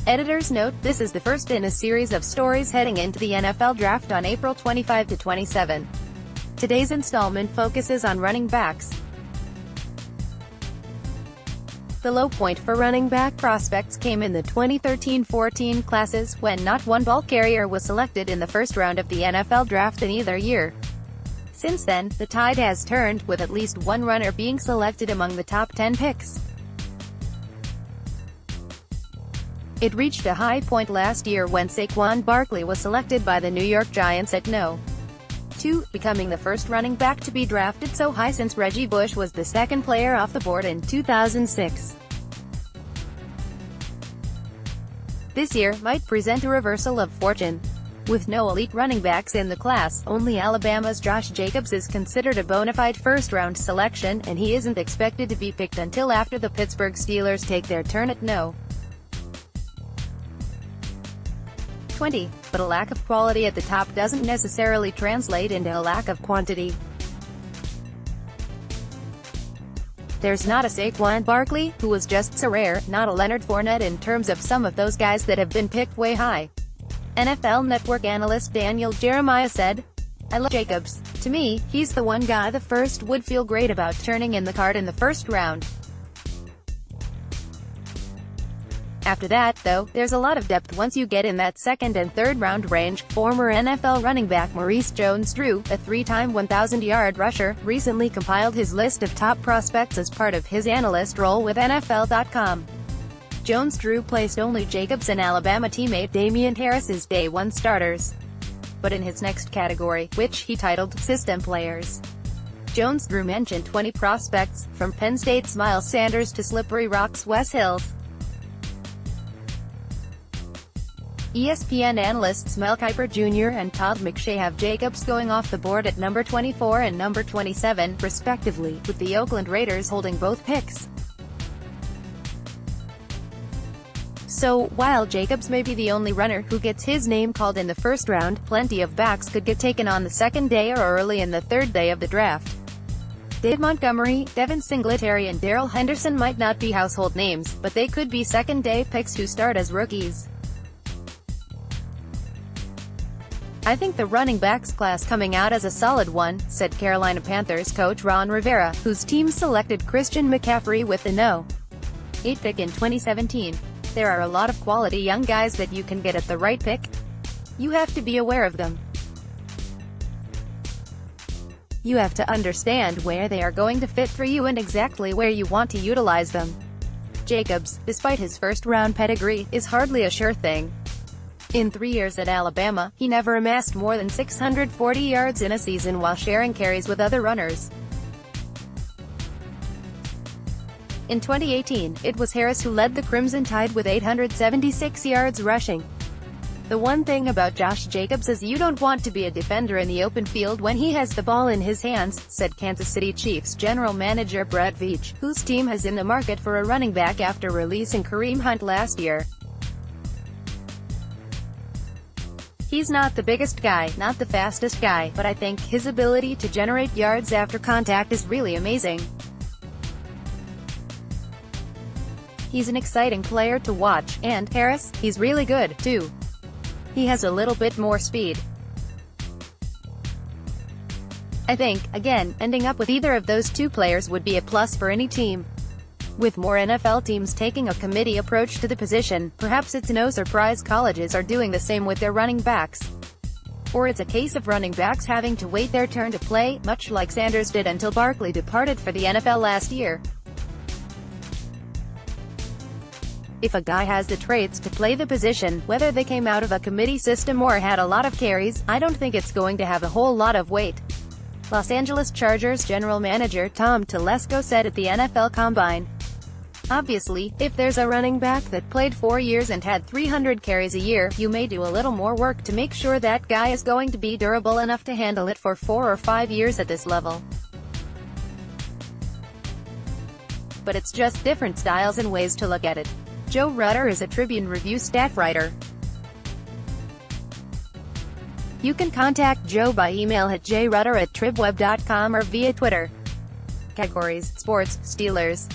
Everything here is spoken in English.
Editor's note: this is the first in a series of stories heading into the NFL Draft on April 25 to 27. Today's installment focuses on running backs. The low point for running back prospects came in the 2013-14 classes, when not one ball carrier was selected in the first round of the NFL Draft in either year. Since then, the tide has turned, with at least one runner being selected among the top 10 picks. It reached a high point last year when Saquon Barkley was selected by the New York Giants at No. 2, becoming the first running back to be drafted so high since Reggie Bush was the second player off the board in 2006. This year might present a reversal of fortune. With no elite running backs in the class, only Alabama's Josh Jacobs is considered a bona fide first-round selection, and he isn't expected to be picked until after the Pittsburgh Steelers take their turn at No. 20, but a lack of quality at the top doesn't necessarily translate into a lack of quantity. There's not a Saquon Barkley, who was just so rare, not a Leonard Fournette in terms of some of those guys that have been picked way high. NFL Network analyst Daniel Jeremiah said, "I love Jacobs. To me, he's the one guy the first would feel great about turning in the card in the first round. After that, though, there's a lot of depth once you get in that second and third round range." Former NFL running back Maurice Jones-Drew, a three-time 1,000-yard rusher, recently compiled his list of top prospects as part of his analyst role with NFL.com. Jones-Drew placed only Jacobs and Alabama teammate Damian Harris's Day 1 starters. But in his next category, which he titled System Players, Jones-Drew mentioned 20 prospects, from Penn State's Miles Sanders to Slippery Rock's Wes Hills. ESPN analysts Mel Kiper Jr. and Todd McShay have Jacobs going off the board at number 24 and number 27, respectively, with the Oakland Raiders holding both picks. So, while Jacobs may be the only runner who gets his name called in the first round, plenty of backs could get taken on the second day or early in the third day of the draft. David Montgomery, Devin Singletary and Darrell Henderson might not be household names, but they could be second-day picks who start as rookies. "I think the running backs class coming out as a solid one," said Carolina Panthers coach Ron Rivera, whose team selected Christian McCaffrey with the No. 8 pick in 2017. "There are a lot of quality young guys that you can get at the right pick. You have to be aware of them. You have to understand where they are going to fit for you and exactly where you want to utilize them." Jacobs, despite his first-round pedigree, is hardly a sure thing. In 3 years at Alabama, he never amassed more than 640 yards in a season while sharing carries with other runners. In 2018, it was Harris who led the Crimson Tide with 876 yards rushing. "The one thing about Josh Jacobs is you don't want to be a defender in the open field when he has the ball in his hands," said Kansas City Chiefs general manager Brett Veach, whose team is in the market for a running back after releasing Kareem Hunt last year. "He's not the biggest guy, not the fastest guy, but I think his ability to generate yards after contact is really amazing. He's an exciting player to watch, and, Harris, he's really good, too. He has a little bit more speed. I think, again, ending up with either of those two players would be a plus for any team." With more NFL teams taking a committee approach to the position, perhaps it's no surprise colleges are doing the same with their running backs. Or it's a case of running backs having to wait their turn to play, much like Sanders did until Barkley departed for the NFL last year. If a guy has the traits to play the position, whether they came out of a committee system or had a lot of carries, I don't think it's going to have a whole lot of weight. Los Angeles Chargers general manager Tom Telesco said at the NFL Combine. "Obviously, if there's a running back that played 4 years and had 300 carries a year, you may do a little more work to make sure that guy is going to be durable enough to handle it for 4 or 5 years at this level. But it's just different styles and ways to look at it." Joe Rutter is a Tribune Review staff writer. You can contact Joe by email at jrutter@tribweb.com or via Twitter. Categories: Sports, Steelers.